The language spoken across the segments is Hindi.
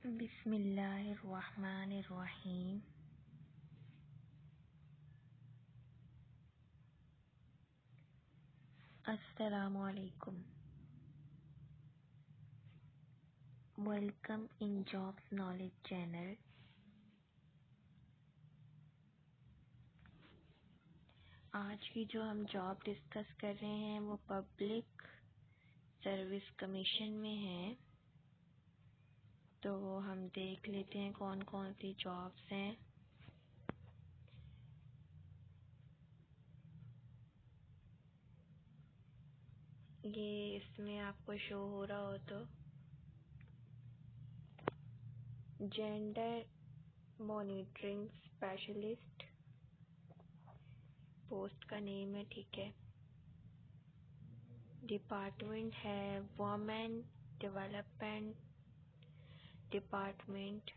बिस्मिल्लाहिर्रहमानिर्रहीम। अस्सलामु अलैकुम। Welcome in jobs knowledge channel. आज की जो हम जॉब डिस्कस कर रहे हैं वो पब्लिक सर्विस कमीशन में है। तो हम देख लेते हैं कौन कौन सी जॉब्स हैं। ये इसमें आपको शो हो रहा हो तो जेंडर मॉनिटरिंग स्पेशलिस्ट पोस्ट का नेम है, ठीक है। डिपार्टमेंट है women development department,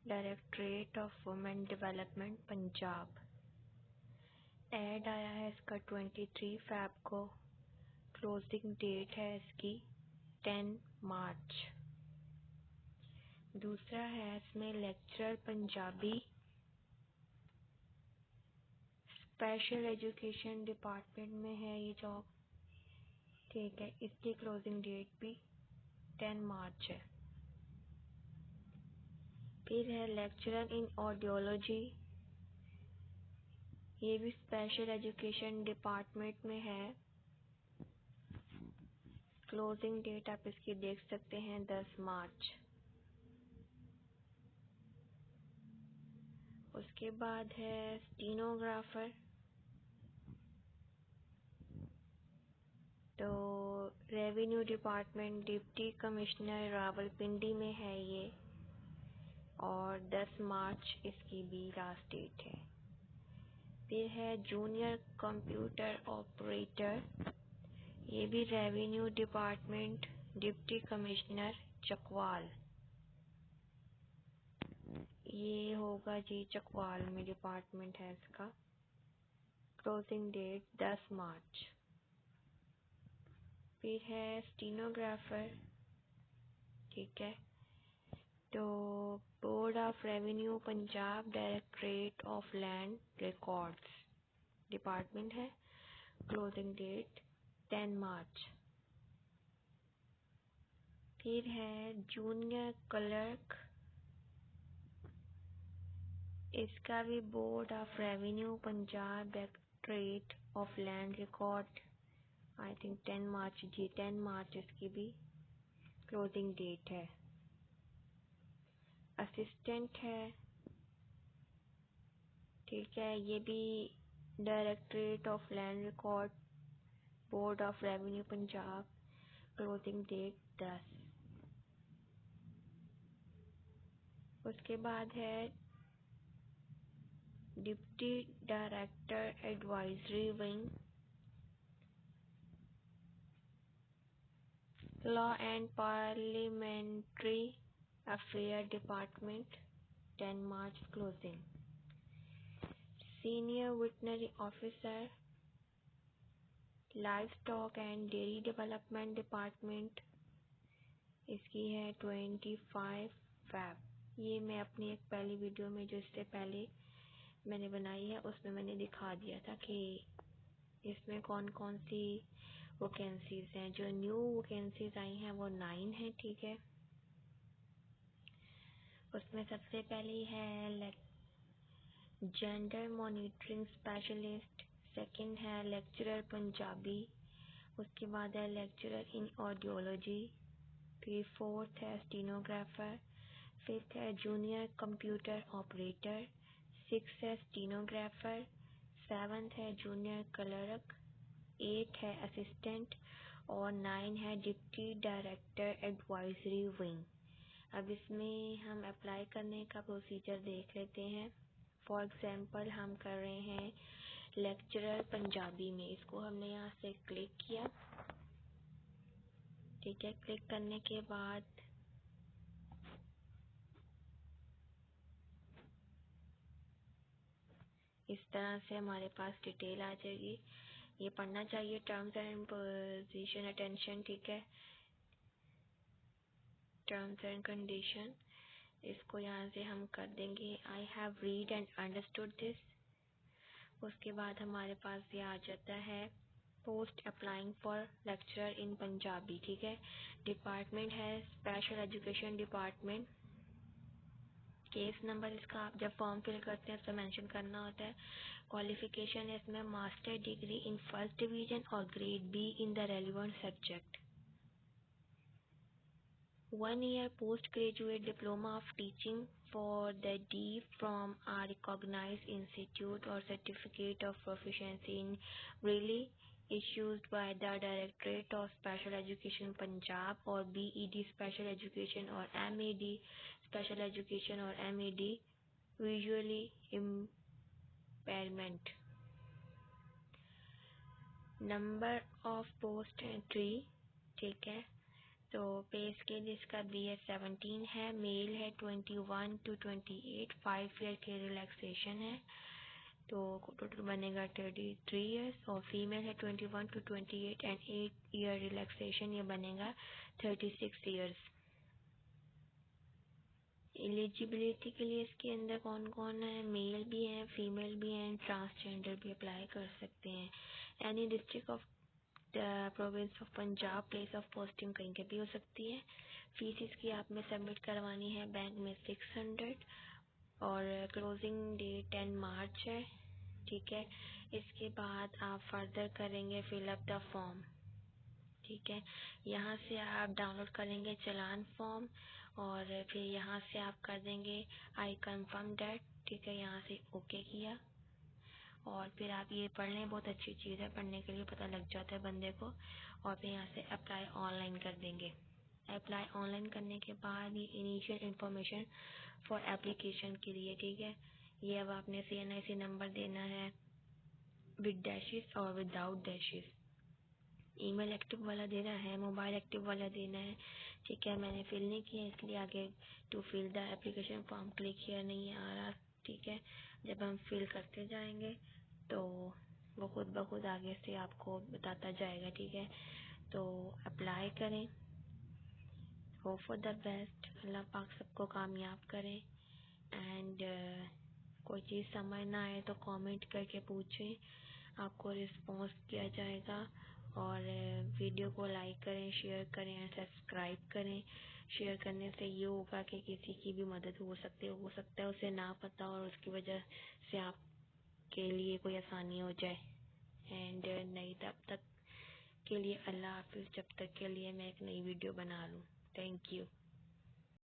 directorate of women development Punjab. Add आया है इसका 23 फ़रवरी को। क्लोजिंग डेट है इसकी 10 मार्च। दूसरा है इसमें lecturer Punjabi, special education department में है ये जॉब, ठीक है। इसकी क्लोजिंग डेट भी 10 मार्च है। फिर है लेक्चरर इन ऑडियोलॉजी, ये भी स्पेशल एजुकेशन डिपार्टमेंट में है। क्लोजिंग डेट आप इसकी देख सकते हैं 10 मार्च। उसके बाद है स्टीनोग्राफर, तो revenue department deputy commissioner Rawalpindi में है ये, और 10 मार्च इसकी भी लास्ट डेट है। फिर है जूनियर कंप्यूटर ऑपरेटर, ये भी revenue department deputy commissioner Chakwal, ये होगा जी चकवाल में डिपार्टमेंट है इसका। क्लोजिंग डेट 10 मार्च। फिर है स्टीनोग्राफर, ठीक है। तो board of revenue Punjab directorate of land records department है। क्लोजिंग डेट 10 मार्च। फिर है जूनियर क्लर्क, इसका भी board of revenue Punjab directorate of land record, I think 10 मार्च जी, 10 मार्च इसकी भी क्लोजिंग डेट है। असिस्टेंट है, ठीक है, ये भी directorate of land record, board of revenue Punjab, closing date 10। उसके बाद है deputy director advisory wing, law and parliamentary affair department, 10 March closing. Senior veterinary officer livestock and dairy development department, इसकी है 25 फ़रवरी। ये मैं अपनी एक पहली वीडियो में जो इससे पहले मैंने बनाई है उसमें मैंने दिखा दिया था कि इसमें कौन कौन सी वैकेंसीज हैं। जो न्यू वैकेंसीज आई हैं वो 9 हैं, ठीक है। उसमें सबसे पहली है जेंडर मॉनिटरिंग स्पेशलिस्ट, सेकंड है लेक्चरर पंजाबी, उसके बाद है लेक्चरर इन ऑडियोलॉजी, फिर फोर्थ है स्टीनोग्राफर, फिफ्थ है जूनियर कंप्यूटर ऑपरेटर, सिक्स है स्टीनोग्राफर, सेवंथ है जूनियर क्लर्क, 8 है असिस्टेंट, और 9 है डिप्टी डायरेक्टर एडवाइजरी विंग। अब इसमें हम अप्लाई करने का प्रोसीजर देख लेते हैं। फॉर एग्जांपल हम कर रहे हैं लेक्चरर पंजाबी में, इसको हमने यहाँ से क्लिक किया, ठीक है। क्लिक करने के बाद इस तरह से हमारे पास डिटेल आ जाएगी। ये पढ़ना चाहिए, टर्म्स एंड पोजीशन अटेंशन, ठीक है, टर्म्स एंड कंडीशन। इसको यहाँ से हम कर देंगे I have read and understood this. उसके बाद हमारे पास ये आ जाता है post applying for lecturer in Punjabi. ठीक है, डिपार्टमेंट है special education department. Case number इसका आप जब फॉर्म फिल करते हैं तो मेंशन करना होता है। क्वालिफिकेशन है इसमें master degree in first division और grade B in the relevant subject. 1 year postgraduate diploma of teaching for the D from a recognized institute or certificate of proficiency in Braille issued by the Directorate of Special Education Punjab or BED Special Education or MAD Special Education or MAD visually impairment। Number of post है 3। ठीक है, तो पे स्केल इसका BS 17 है, मेल है 21 to 28, 5 ईयर के रिलैक्सेशन है, तो टोटल बनेगा 33 ईयर्स। और फीमेल है 21 to 28 एंड 8 ईयर रिलैक्सेशन, ये बनेगा 36 ईयर्स। एलिजिबिलिटी के लिए इसके अंदर कौन कौन है, मेल भी हैं, फीमेल भी हैं, ट्रांसजेंडर भी अप्लाई कर सकते हैं। Any district of the province of Punjab, place of posting कहीं के भी हो सकती है। फीस इसकी आप में सबमिट करवानी है बैंक में 600 और क्लोजिंग डेट 10 मार्च है। ठीक है, इसके बाद आप फर्दर करेंगे फिलअप द फॉर्म। ठीक है, यहाँ से आप डाउनलोड करेंगे चालान फॉर्म और फिर यहाँ से आप कर देंगे आई कंफर्म डैट। ठीक है, यहाँ से ओके किया और फिर आप ये पढ़ लें, बहुत अच्छी चीज़ है, पढ़ने के लिए पता लग जाता है बंदे को। और फिर यहाँ से अप्लाई ऑनलाइन कर देंगे। अप्लाई ऑनलाइन करने के बाद ये इनिशियल इन्फॉर्मेशन फॉर एप्लीकेशन के लिए। ठीक है, ये अब आपने CNIC नंबर देना है विद डैशेस और विदाउट डैशेस। ईमेल एक्टिव वाला देना है, मोबाइल एक्टिव वाला देना है। ठीक है, मैंने फिल नहीं किया इसलिए आगे to fill the application form click किया नहीं आ रहा। ठीक है, जब हम फिल करते जाएंगे तो वो खुद ब खुद आगे से आपको बताता जाएगा। ठीक है, तो अप्लाई करें, होप फॉर द बेस्ट, अल्लाह पाक सबको कामयाब करें। एंड कोई चीज़ समझ ना आए तो कमेंट करके पूछें, आपको रिस्पॉन्स किया जाएगा। और वीडियो को लाइक करें, शेयर करें एंड सब्सक्राइब करें। शेयर करने से ये होगा कि किसी की भी मदद हो सकता है उसे ना पता और उसकी वजह से आपके लिए कोई आसानी हो जाए। एंड नहीं, तब तक के लिए अल्लाह हाफिज़, जब तक के लिए मैं एक नई वीडियो बना लूँ। Thank you.